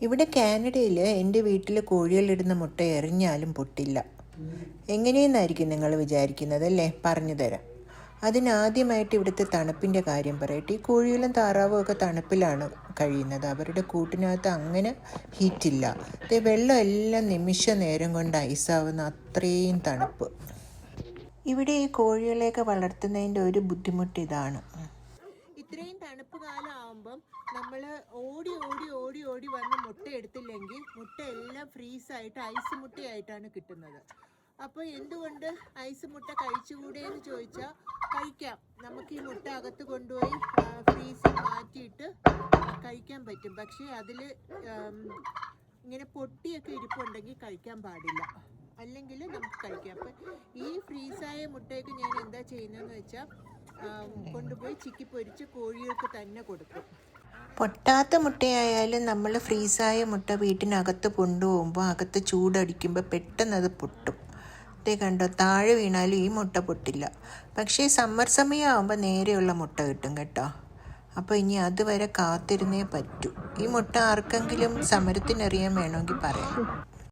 ഇവിടെ കാനഡയിൽ എൻ്റെ വീട്ടിൽ കോഴികളിടുന്ന മുട്ട എറിഞ്ഞാലും പൊട്ടില്ല. എങ്ങനെയെന്നായിരിക്കും നിങ്ങൾ വിചാരിക്കുന്നത് അല്ലേ? പറഞ്ഞു തരാം. അതിനാദ്യമായിട്ട് ഇവിടുത്തെ തണുപ്പിൻ്റെ കാര്യം പറയട്ടെ. ഈ കോഴികളും താറാവും ഒക്കെ തണുപ്പിലാണ് കഴിയുന്നത്. അവരുടെ കൂട്ടിനകത്ത് അങ്ങനെ ഹീറ്റില്ല. വെള്ളം എല്ലാം നിമിഷ നേരം കൊണ്ട് ഐസാവുന്ന അത്രയും തണുപ്പ്. ഇവിടെ ഈ കോഴികളെയൊക്കെ വളർത്തുന്നതിൻ്റെ ഒരു ബുദ്ധിമുട്ട് ഇതാണ്. ഇത്രയും തണുപ്പ് കാലം ആകുമ്പം നമ്മൾ ഓടി ഓടി ഓടി ഓടി വന്ന് മുട്ട എടുത്തില്ലെങ്കിൽ മുട്ട എല്ലാം ഫ്രീസായിട്ട് ഐസ് മുട്ടയായിട്ടാണ് കിട്ടുന്നത്. അപ്പോൾ എന്തുകൊണ്ട് ഐസ് മുട്ട കഴിച്ചുകൂടെ എന്ന് ചോദിച്ചാൽ കഴിക്കാം. നമുക്ക് ഈ മുട്ട അകത്ത് കൊണ്ടുപോയി ഫ്രീസിൽ മാറ്റിയിട്ട് കഴിക്കാൻ പറ്റും. പക്ഷേ അതിൽ ഇങ്ങനെ പൊട്ടിയൊക്കെ ഇരിപ്പുണ്ടെങ്കിൽ കഴിക്കാൻ പാടില്ല, അല്ലെങ്കിൽ നമുക്ക് കഴിക്കാം. അപ്പം ഈ ഫ്രീസായ മുട്ടയൊക്കെ ഞാൻ എന്താ ചെയ്യുന്നതെന്ന് വെച്ചാൽ കൊണ്ടുപോയി ചിക്കി പൊരിച്ച് കോഴികൾക്ക് തന്നെ കൊടുക്കും. പൊട്ടാത്ത മുട്ടയായാലും നമ്മൾ ഫ്രീസായ മുട്ട വീട്ടിനകത്ത് കൊണ്ടുപോകുമ്പോൾ അകത്ത് ചൂടടിക്കുമ്പോൾ പെട്ടെന്ന് അത് പൊട്ടും. അതേ കണ്ടോ, താഴെ വീണാലും ഈ മുട്ട പൊട്ടില്ല. പക്ഷേ സമ്മർ സമയമാകുമ്പോൾ നേരെയുള്ള മുട്ട കിട്ടും കേട്ടോ. അപ്പോൾ ഇനി അതുവരെ കാത്തിരുന്നേ പറ്റൂ. ഈ മുട്ട ആർക്കെങ്കിലും സമരത്തിനറിയാൻ വേണമെങ്കിൽ പറയാം.